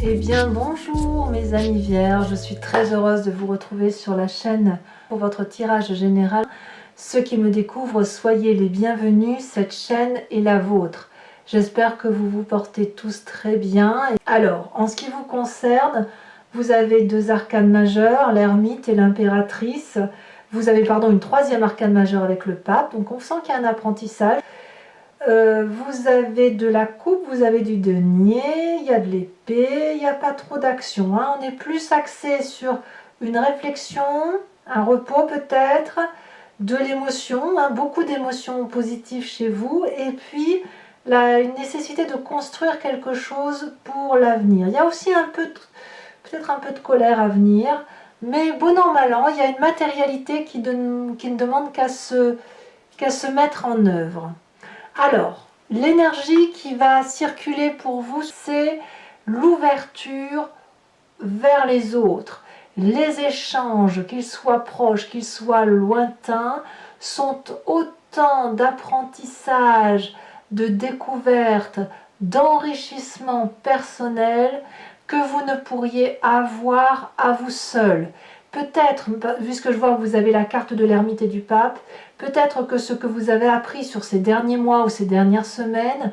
Eh bien bonjour mes amis vierges, je suis très heureuse de vous retrouver sur la chaîne pour votre tirage général. Ceux qui me découvrent, soyez les bienvenus, cette chaîne est la vôtre. J'espère que vous vous portez tous très bien. Alors, en ce qui vous concerne, vous avez deux arcanes majeures, l'ermite et l'impératrice. Vous avez une troisième arcane majeure avec le pape, donc on sent qu'il y a un apprentissage. Vous avez de la coupe, vous avez du denier, il y a de l'épée, il n'y a pas trop d'action. On est plus axé sur une réflexion, un repos peut-être, de l'émotion, beaucoup d'émotions positives chez vous, et puis une nécessité de construire quelque chose pour l'avenir. Il y a aussi peut-être un peu de colère à venir, mais bon an mal an, il y a une matérialité qui ne demande qu'à se mettre en œuvre. Alors, l'énergie qui va circuler pour vous, c'est l'ouverture vers les autres. Les échanges, qu'ils soient proches, qu'ils soient lointains, sont autant d'apprentissage, de découverte, d'enrichissement personnel que vous ne pourriez avoir à vous seul. Peut-être, puisque je vois que vous avez la carte de l'ermite et du pape, peut-être que ce que vous avez appris sur ces derniers mois ou ces dernières semaines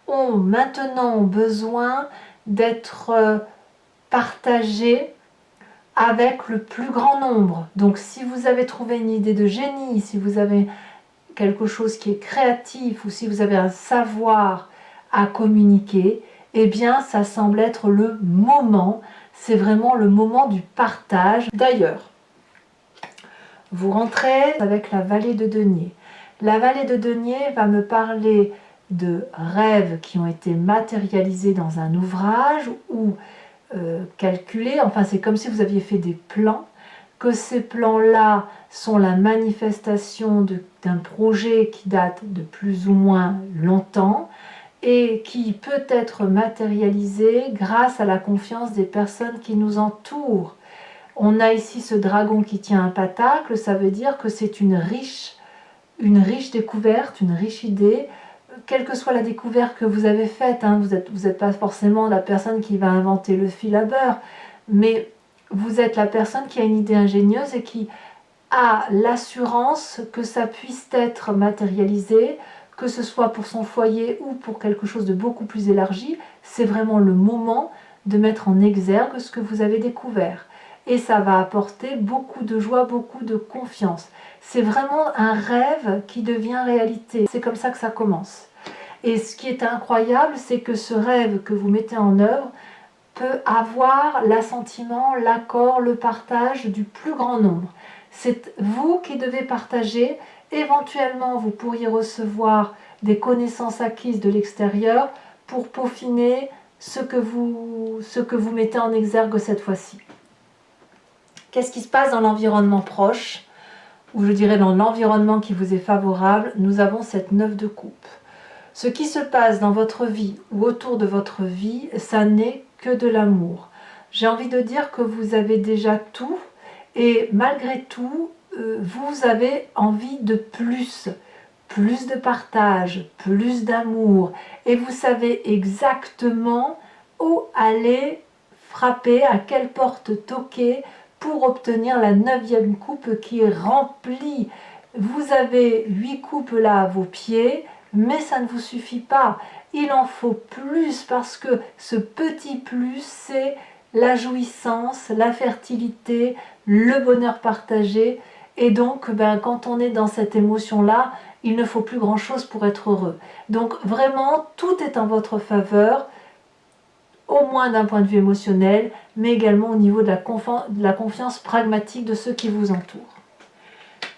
ont maintenant besoin d'être partagé avec le plus grand nombre. Donc si vous avez trouvé une idée de génie, si vous avez quelque chose qui est créatif ou si vous avez un savoir à communiquer, eh bien ça semble être le moment. C'est vraiment le moment du partage. D'ailleurs, vous rentrez avec la vallée de denier. La vallée de denier va me parler de rêves qui ont été matérialisés dans un ouvrage ou calculés. Enfin, c'est comme si vous aviez fait des plans, que ces plans-là sont la manifestation d'un projet qui date de plus ou moins longtemps et qui peut être matérialisé grâce à la confiance des personnes qui nous entourent. On a ici ce dragon qui tient un pentacle, ça veut dire que c'est une riche découverte, une riche idée, quelle que soit la découverte que vous avez faite. Vous n'êtes pas forcément la personne qui va inventer le fil à beurre, mais vous êtes la personne qui a une idée ingénieuse et qui a l'assurance que ça puisse être matérialisé, que ce soit pour son foyer ou pour quelque chose de beaucoup plus élargi. C'est vraiment le moment de mettre en exergue ce que vous avez découvert. Et ça va apporter beaucoup de joie, beaucoup de confiance. C'est vraiment un rêve qui devient réalité. C'est comme ça que ça commence. Et ce qui est incroyable, c'est que ce rêve que vous mettez en œuvre peut avoir l'assentiment, l'accord, le partage du plus grand nombre. C'est vous qui devez partager. Éventuellement, vous pourriez recevoir des connaissances acquises de l'extérieur pour peaufiner ce que vous mettez en exergue cette fois-ci. Qu'est-ce qui se passe dans l'environnement proche, ou je dirais dans l'environnement qui vous est favorable? Nous avons cette 9 de coupe. Ce qui se passe dans votre vie ou autour de votre vie, ça n'est que de l'amour. J'ai envie de dire que vous avez déjà tout et malgré tout, vous avez envie de plus de partage, plus d'amour et vous savez exactement où aller frapper, à quelle porte toquer pour obtenir la 9e coupe qui est remplie. Vous avez 8 coupes là à vos pieds, mais ça ne vous suffit pas. Il en faut plus parce que ce petit plus, c'est la jouissance, la fertilité, le bonheur partagé. Et donc, quand on est dans cette émotion-là, il ne faut plus grand-chose pour être heureux. Donc vraiment, tout est en votre faveur, au moins d'un point de vue émotionnel, mais également au niveau de la confiance pragmatique de ceux qui vous entourent.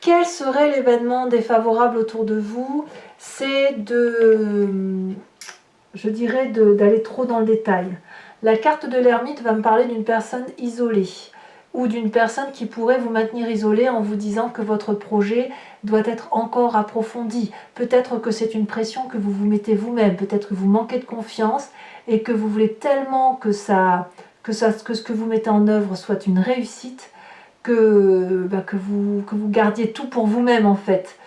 Quel serait l'événement défavorable autour de vous? C'est je dirais, d'aller trop dans le détail. La carte de l'ermite va me parler d'une personne isolée ou d'une personne qui pourrait vous maintenir isolé en vous disant que votre projet doit être encore approfondi. Peut-être que c'est une pression que vous vous mettez vous-même, peut-être que vous manquez de confiance et que vous voulez tellement que ce que vous mettez en œuvre soit une réussite, que vous gardiez tout pour vous-même en fait,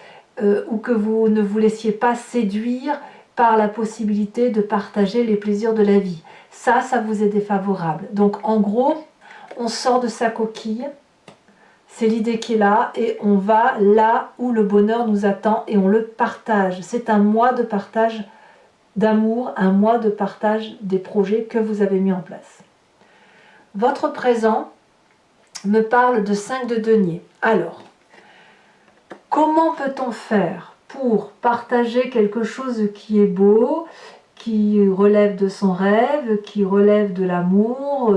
ou que vous ne vous laissiez pas séduire par la possibilité de partager les plaisirs de la vie. ça vous est défavorable. Donc en gros, on sort de sa coquille, c'est l'idée qui est là, et on va là où le bonheur nous attend et on le partage. C'est un mois de partage d'amour, un mois de partage des projets que vous avez mis en place. Votre présent me parle de 5 de denier. Alors, comment peut-on faire pour partager quelque chose qui est beau, qui relève de son rêve, qui relève de l'amour,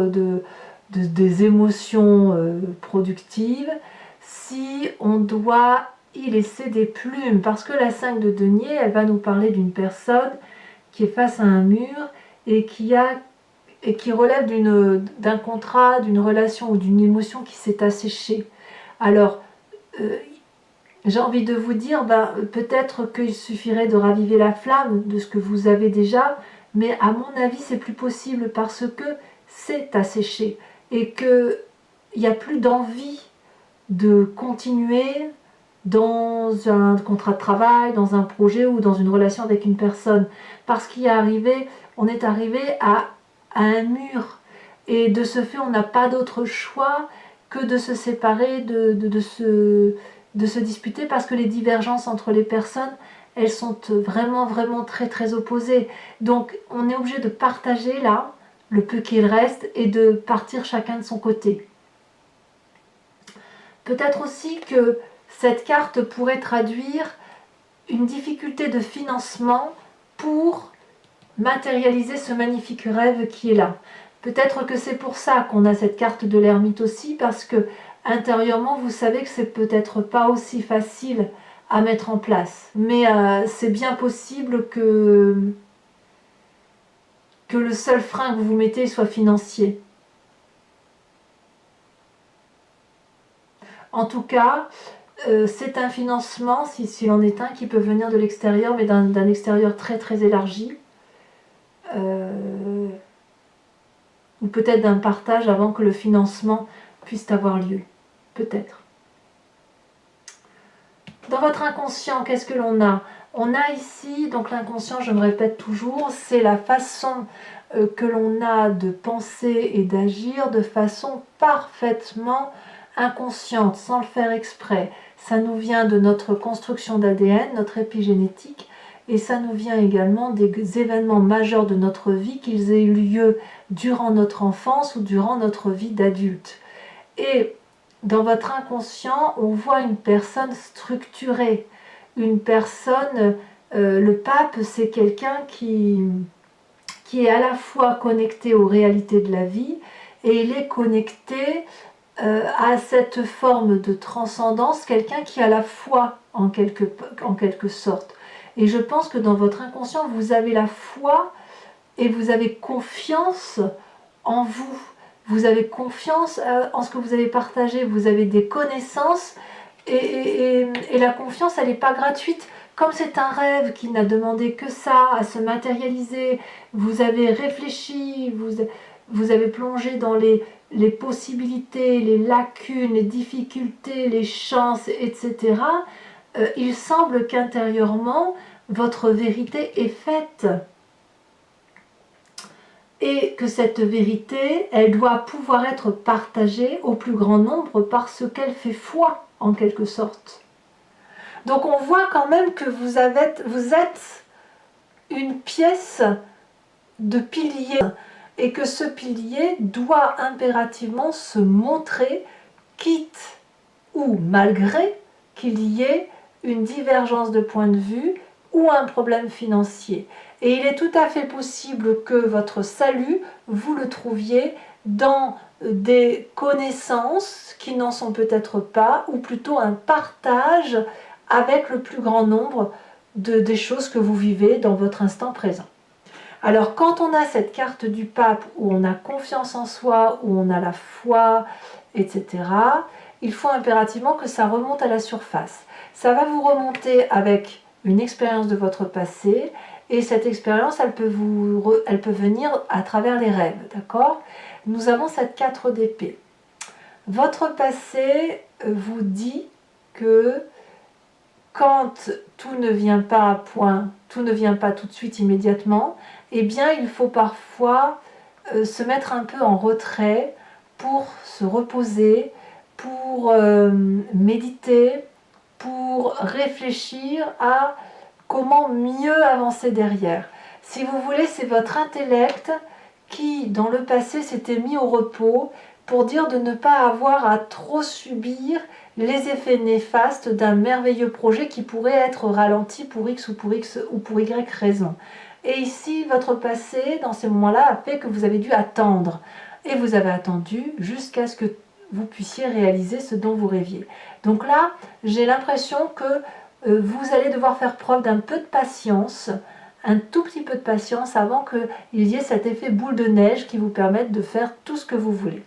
des émotions productives, si on doit y laisser des plumes? Parce que la 5 de denier, elle va nous parler d'une personne qui est face à un mur et qui relève d'un contrat, d'une relation ou d'une émotion qui s'est asséchée. Alors, j'ai envie de vous dire, peut-être qu'il suffirait de raviver la flamme de ce que vous avez déjà, mais à mon avis, c'est plus possible parce que c'est asséché et qu'il n'y a plus d'envie de continuer dans un contrat de travail, dans un projet ou dans une relation avec une personne. Parce on est arrivé à un mur. Et de ce fait, on n'a pas d'autre choix que de se séparer, de se disputer, parce que les divergences entre les personnes, elles sont vraiment, vraiment très, très opposées. Donc, on est obligé de partager là, le peu qu'il reste, et de partir chacun de son côté. Peut-être aussi que cette carte pourrait traduire une difficulté de financement pour matérialiser ce magnifique rêve qui est là. Peut-être que c'est pour ça qu'on a cette carte de l'ermite aussi, parce que intérieurement, vous savez que c'est peut-être pas aussi facile à mettre en place. Mais c'est bien possible que le seul frein que vous mettez soit financier. En tout cas, c'est un financement, s'il en est un, qui peut venir de l'extérieur, mais d'un extérieur très très élargi. Ou peut-être d'un partage avant que le financement puisse avoir lieu. Peut-être. Dans votre inconscient, qu'est-ce que l'on a? On a ici, donc l'inconscient, je me répète toujours, c'est la façon que l'on a de penser et d'agir de façon parfaitement inconsciente, sans le faire exprès. Ça nous vient de notre construction d'ADN, notre épigénétique, et ça nous vient également des événements majeurs de notre vie, qu'ils aient eu lieu durant notre enfance ou durant notre vie d'adulte. Et dans votre inconscient, on voit une personne structurée, une personne, le pape, c'est quelqu'un qui est à la fois connecté aux réalités de la vie, et il est connecté à cette forme de transcendance, quelqu'un qui a la foi en quelque sorte. Et je pense que dans votre inconscient, vous avez la foi et vous avez confiance en vous. Vous avez confiance en ce que vous avez partagé. Vous avez des connaissances et la confiance, elle n'est pas gratuite. Comme c'est un rêve qui n'a demandé que ça, à se matérialiser, vous avez réfléchi, vous avez plongé dans les possibilités, les lacunes, les difficultés, les chances, etc. Il semble qu'intérieurement, votre vérité est faite. Et que cette vérité, elle doit pouvoir être partagée au plus grand nombre parce qu'elle fait foi, en quelque sorte. Donc on voit quand même que vous êtes une pièce de pilier et que ce pilier doit impérativement se montrer, quitte ou malgré qu'il y ait une divergence de point de vue ou un problème financier. Et il est tout à fait possible que votre salut, vous le trouviez dans des connaissances qui n'en sont peut-être pas, ou plutôt un partage avec le plus grand nombre des choses que vous vivez dans votre instant présent. Alors quand on a cette carte du pape où on a confiance en soi, où on a la foi, etc., il faut impérativement que ça remonte à la surface. Ça va vous remonter avec une expérience de votre passé, et cette expérience, elle peut venir à travers les rêves, d'accord? Nous avons cette 4 d'épée. Votre passé vous dit que quand tout ne vient pas à point, tout ne vient pas tout de suite immédiatement, eh bien il faut parfois se mettre un peu en retrait pour se reposer, pour méditer, pour réfléchir à comment mieux avancer derrière. Si vous voulez, c'est votre intellect qui, dans le passé, s'était mis au repos pour dire de ne pas avoir à trop subir les effets néfastes d'un merveilleux projet qui pourrait être ralenti pour X ou pour X ou pour Y raison. Et ici, votre passé, dans ces moments-là, a fait que vous avez dû attendre. Et vous avez attendu jusqu'à ce que vous puissiez réaliser ce dont vous rêviez. Donc là, j'ai l'impression que vous allez devoir faire preuve d'un peu de patience, un tout petit peu de patience avant qu'il y ait cet effet boule de neige qui vous permette de faire tout ce que vous voulez.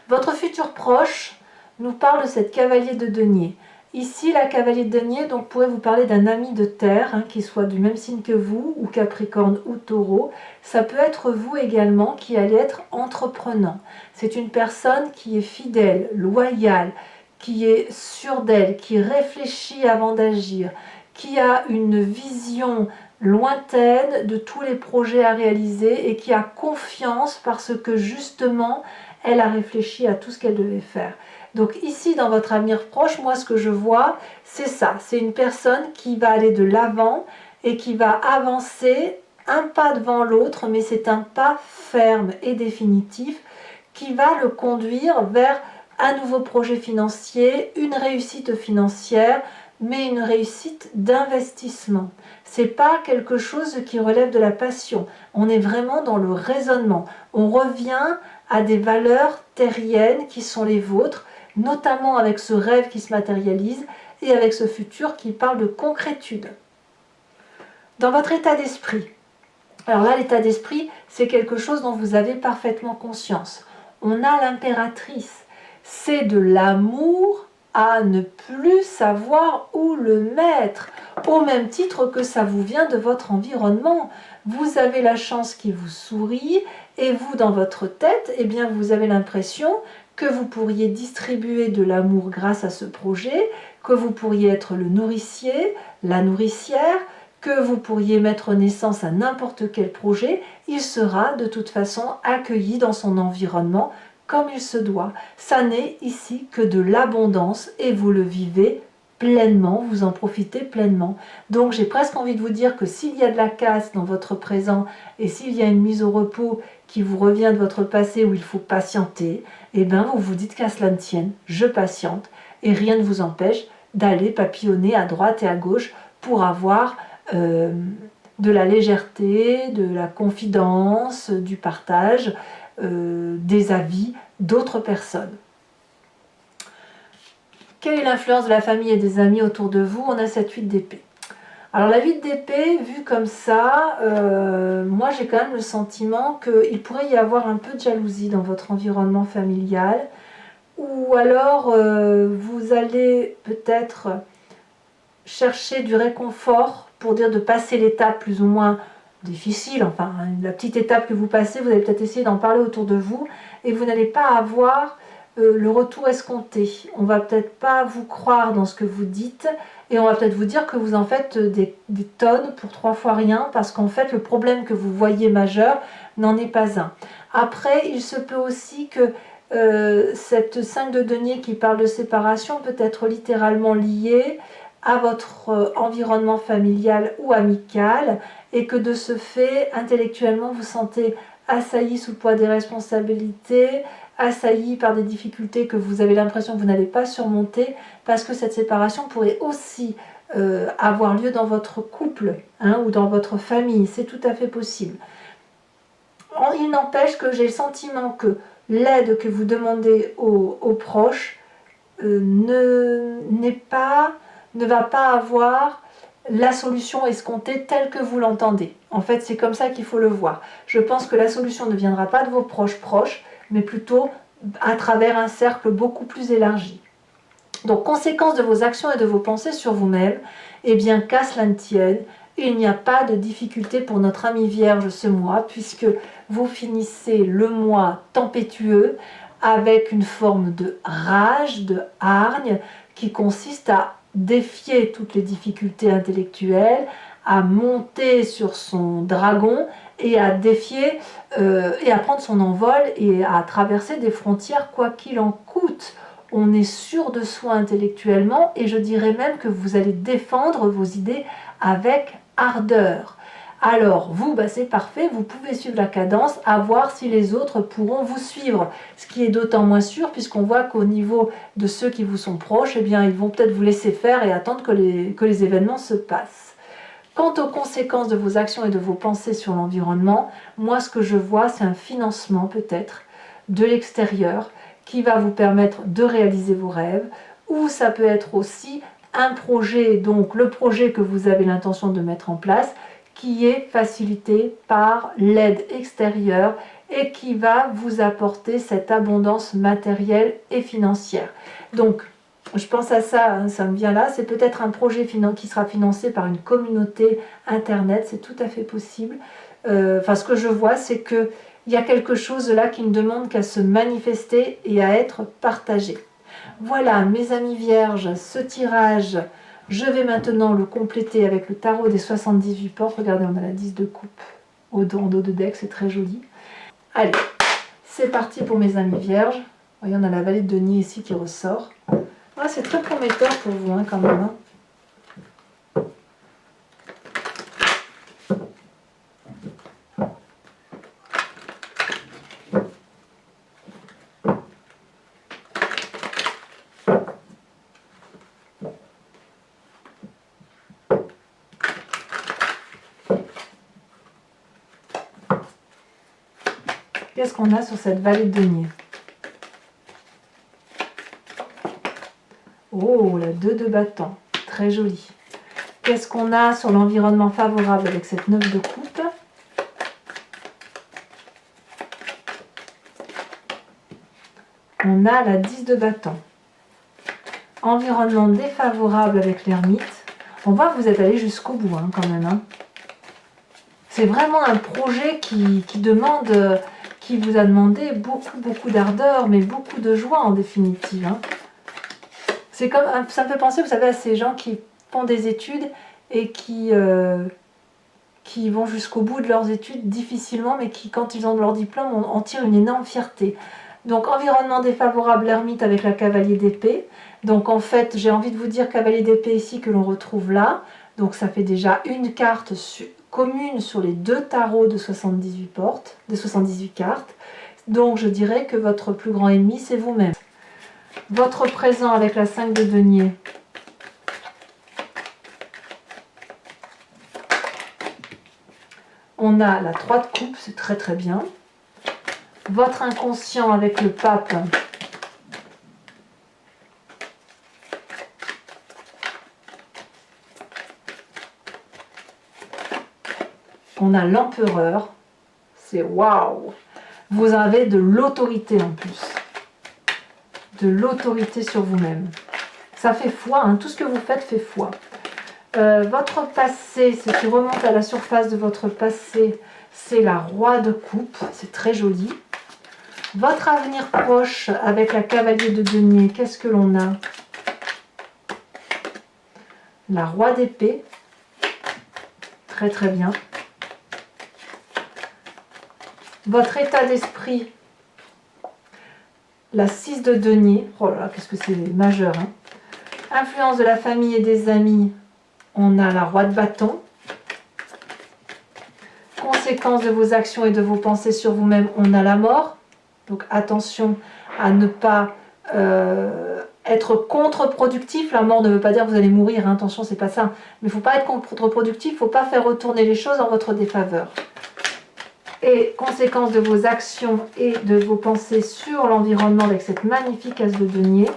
Votre futur proche nous parle de cette cavalier de denier. Ici, la cavalier de denier donc, pourrait vous parler d'un ami de terre, qui soit du même signe que vous, ou Capricorne ou Taureau. Ça peut être vous également qui allez être entreprenant. C'est une personne qui est fidèle, loyale, qui est sûre d'elle, qui réfléchit avant d'agir, qui a une vision lointaine de tous les projets à réaliser et qui a confiance parce que justement, elle a réfléchi à tout ce qu'elle devait faire. Donc ici, dans votre avenir proche, moi, ce que je vois, c'est ça. C'est une personne qui va aller de l'avant et qui va avancer un pas devant l'autre, mais c'est un pas ferme et définitif qui va le conduire vers un nouveau projet financier, une réussite financière, mais une réussite d'investissement. C'est pas quelque chose qui relève de la passion. On est vraiment dans le raisonnement. On revient à des valeurs terriennes qui sont les vôtres, notamment avec ce rêve qui se matérialise et avec ce futur qui parle de concrétude. Dans votre état d'esprit, alors là, l'état d'esprit, c'est quelque chose dont vous avez parfaitement conscience. On a l'impératrice. C'est de l'amour à ne plus savoir où le mettre, au même titre que ça vous vient de votre environnement. Vous avez la chance qui vous sourit et vous, dans votre tête, eh bien, vous avez l'impression que vous pourriez distribuer de l'amour grâce à ce projet, que vous pourriez être le nourricier, la nourricière, que vous pourriez mettre naissance à n'importe quel projet, il sera de toute façon accueilli dans son environnement comme il se doit. Ça n'est ici que de l'abondance et vous le vivez pleinement, vous en profitez pleinement. Donc j'ai presque envie de vous dire que s'il y a de la casse dans votre présent et s'il y a une mise au repos qui vous revient de votre passé où il faut patienter, eh bien vous vous dites qu'à cela ne tienne, je patiente et rien ne vous empêche d'aller papillonner à droite et à gauche pour avoir de la légèreté, de la confidence, du partage, des avis d'autres personnes. Quelle est l'influence de la famille et des amis autour de vous? On a cette 8 d'épée. Alors la 8 d'épée, vue comme ça, moi j'ai quand même le sentiment qu'il pourrait y avoir un peu de jalousie dans votre environnement familial, ou alors vous allez peut-être chercher du réconfort pour dire de passer l'étape plus ou moins difficile, enfin la petite étape que vous passez, vous allez peut-être essayer d'en parler autour de vous et vous n'allez pas avoir le retour escompté. On va peut-être pas vous croire dans ce que vous dites et on va peut-être vous dire que vous en faites des tonnes pour 3 fois rien parce qu'en fait le problème que vous voyez majeur n'en est pas un. Après, il se peut aussi que cette 5 de denier qui parle de séparation peut être littéralement liée à votre environnement familial ou amical et que de ce fait, intellectuellement, vous sentez assailli sous le poids des responsabilités, assailli par des difficultés que vous avez l'impression que vous n'allez pas surmonter parce que cette séparation pourrait aussi avoir lieu dans votre couple ou dans votre famille, c'est tout à fait possible. Il n'empêche que j'ai le sentiment que l'aide que vous demandez aux proches ne va pas avoir la solution escomptée telle que vous l'entendez. En fait, c'est comme ça qu'il faut le voir. Je pense que la solution ne viendra pas de vos proches, mais plutôt à travers un cercle beaucoup plus élargi. Donc, conséquence de vos actions et de vos pensées sur vous-même, eh bien, qu'à cela ne tienne, il n'y a pas de difficulté pour notre ami Vierge ce mois, puisque vous finissez le mois tempétueux avec une forme de rage, de hargne, qui consiste à défier toutes les difficultés intellectuelles, à monter sur son dragon et à défier et à prendre son envol et à traverser des frontières quoi qu'il en coûte. On est sûr de soi intellectuellement et je dirais même que vous allez défendre vos idées avec ardeur. Alors vous, c'est parfait, vous pouvez suivre la cadence, à voir si les autres pourront vous suivre. Ce qui est d'autant moins sûr puisqu'on voit qu'au niveau de ceux qui vous sont proches, eh bien, ils vont peut-être vous laisser faire et attendre que les événements se passent. Quant aux conséquences de vos actions et de vos pensées sur l'environnement, moi ce que je vois, c'est un financement peut-être de l'extérieur qui va vous permettre de réaliser vos rêves, ou ça peut être aussi un projet, donc le projet que vous avez l'intention de mettre en place, qui est facilité par l'aide extérieure et qui va vous apporter cette abondance matérielle et financière. Donc, je pense à ça, ça me vient là, c'est peut-être un projet qui sera financé par une communauté internet, c'est tout à fait possible. Ce que je vois, c'est qu'il y a quelque chose là qui ne demande qu'à se manifester et à être partagé. Voilà, mes amis vierges, ce tirage, je vais maintenant le compléter avec le tarot des 78 portes. Regardez, on a la 10 de coupe en dos de deck, c'est très joli. Allez, c'est parti pour mes amis vierges. Voyez, on a la vallée de denier ici qui ressort. Ah, c'est très prometteur pour vous quand même. Qu'est-ce qu'on a sur cette vallée de denier? Oh, la 2 de bâton, très jolie. Qu'est-ce qu'on a sur l'environnement favorable avec cette 9 de coupe? On a la 10 de bâton. Environnement défavorable avec l'ermite. On voit que vous êtes allé jusqu'au bout quand même. C'est vraiment un projet qui vous a demandé beaucoup d'ardeur, mais beaucoup de joie en définitive. C'est comme, ça me fait penser, vous savez, à ces gens qui font des études et qui vont jusqu'au bout de leurs études difficilement, mais qui, quand ils ont leur diplôme, en tirent une énorme fierté. Donc, environnement défavorable, l'ermite avec la cavalier d'épée. Donc, en fait, j'ai envie de vous dire cavalier d'épée ici que l'on retrouve là. Donc, ça fait déjà une carte commune sur les deux tarots de 78 portes, de 78 cartes. Donc, je dirais que votre plus grand ennemi, c'est vous-même. Votre présent avec la 5 de denier. On a la 3 de coupe, c'est très très bien. Votre inconscient avec le pape. On a l'empereur. C'est waouh! Vous avez de l'autorité en plus. De l'autorité sur vous-même. Ça fait foi, tout ce que vous faites fait foi. Votre passé, ce qui remonte à la surface de votre passé, c'est la roi de coupe, c'est très joli. Votre avenir proche avec la cavalier de denier, qu'est-ce que l'on a? La roi d'épée, très très bien. Votre état d'esprit, la 6 de denier, oh là là, qu'est-ce que c'est majeur. Influence de la famille et des amis, on a la roi de bâton. Conséquences de vos actions et de vos pensées sur vous-même, on a la mort. Donc attention à ne pas être contre-productif. La mort ne veut pas dire que vous allez mourir, attention, c'est pas ça. Mais il ne faut pas être contre-productif, il ne faut pas faire retourner les choses en votre défaveur. Et conséquences de vos actions et de vos pensées sur l'environnement avec cette magnifique as de denier.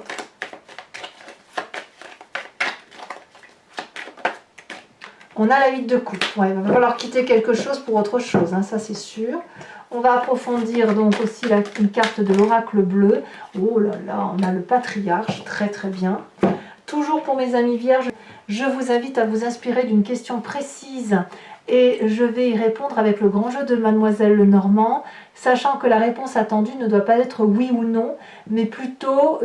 On a la 8 de coupe. Ouais, il va falloir quitter quelque chose pour autre chose, ça c'est sûr. On va approfondir donc aussi une carte de l'oracle bleu. Oh là là, on a le patriarche, très très bien. Toujours pour mes amis vierges, je vous invite à vous inspirer d'une question précise et je vais y répondre avec le grand jeu de Mademoiselle Lenormand, sachant que la réponse attendue ne doit pas être oui ou non, mais plutôt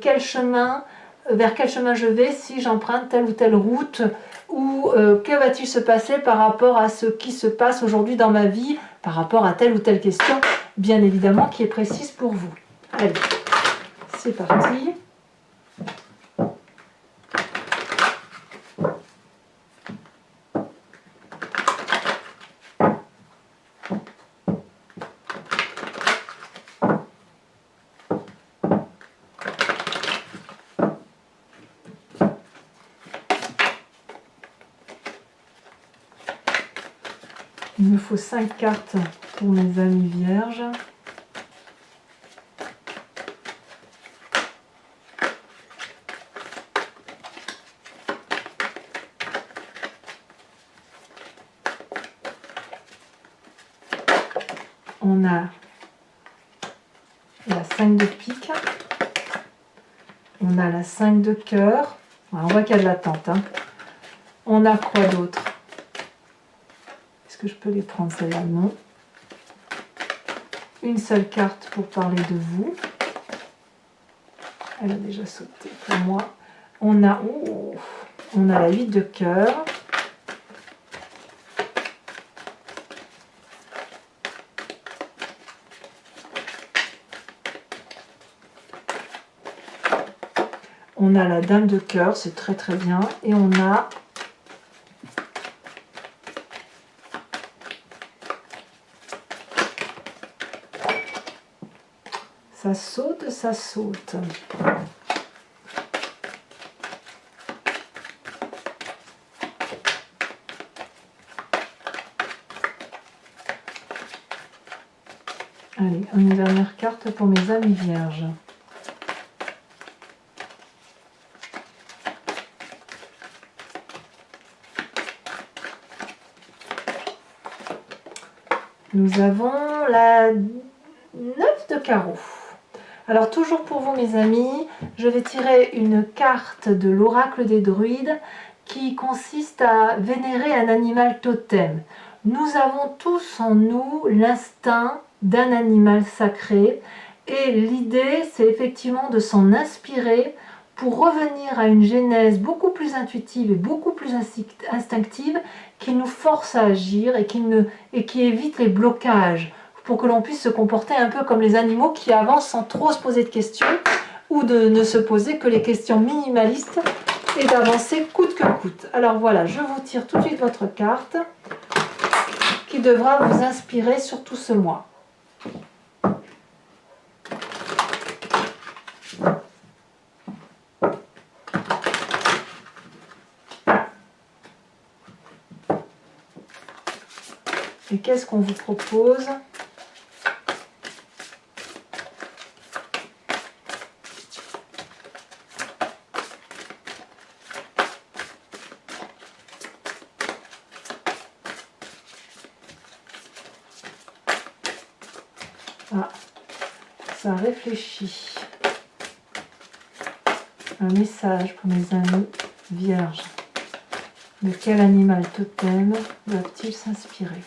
quel chemin vers quel chemin je vais si j'emprunte telle ou telle route, ou que va-t-il se passer par rapport à ce qui se passe aujourd'hui dans ma vie, par rapport à telle ou telle question, bien évidemment, qui est précise pour vous. Allez, c'est parti. Il me faut 5 cartes pour mes amis vierges. On a la 5 de pique. On a la 5 de cœur. On voit qu'il y a de l'attente. Hein. On a quoi d'autre? Est-ce que je peux les prendre, celle-là? Non. Une seule carte pour parler de vous. Elle a déjà sauté pour moi. On a la 8 de cœur. On a la dame de cœur, c'est très très bien. Et on a ça saute, ça saute. Allez, une dernière carte pour mes amis vierges. Nous avons la 9 de carreau. Alors toujours pour vous mes amis, je vais tirer une carte de l'oracle des druides qui consiste à vénérer un animal totem. Nous avons tous en nous l'instinct d'un animal sacré et l'idée c'est effectivement de s'en inspirer pour revenir à une genèse beaucoup plus intuitive et beaucoup plus instinctive qui nous force à agir et qui évite les blocages, pour que l'on puisse se comporter un peu comme les animaux qui avancent sans trop se poser de questions ou de ne se poser que les questions minimalistes et d'avancer coûte que coûte. Alors voilà, je vous tire tout de suite votre carte qui devra vous inspirer sur tout ce mois. Et qu'est-ce qu'on vous propose ? Ah, ça réfléchit. Un message pour mes amis vierges. De quel animal totem doivent-ils s'inspirer ?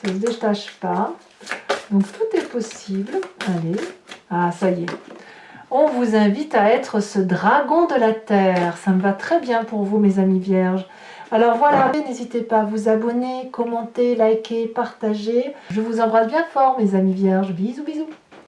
Ça ne se détache pas. Donc tout est possible. Allez. Ah, ça y est. On vous invite à être ce dragon de la terre. Ça me va très bien pour vous, mes amis vierges. Alors voilà, n'hésitez pas à vous abonner, commenter, liker, partager. Je vous embrasse bien fort, mes amis vierges. Bisous, bisous.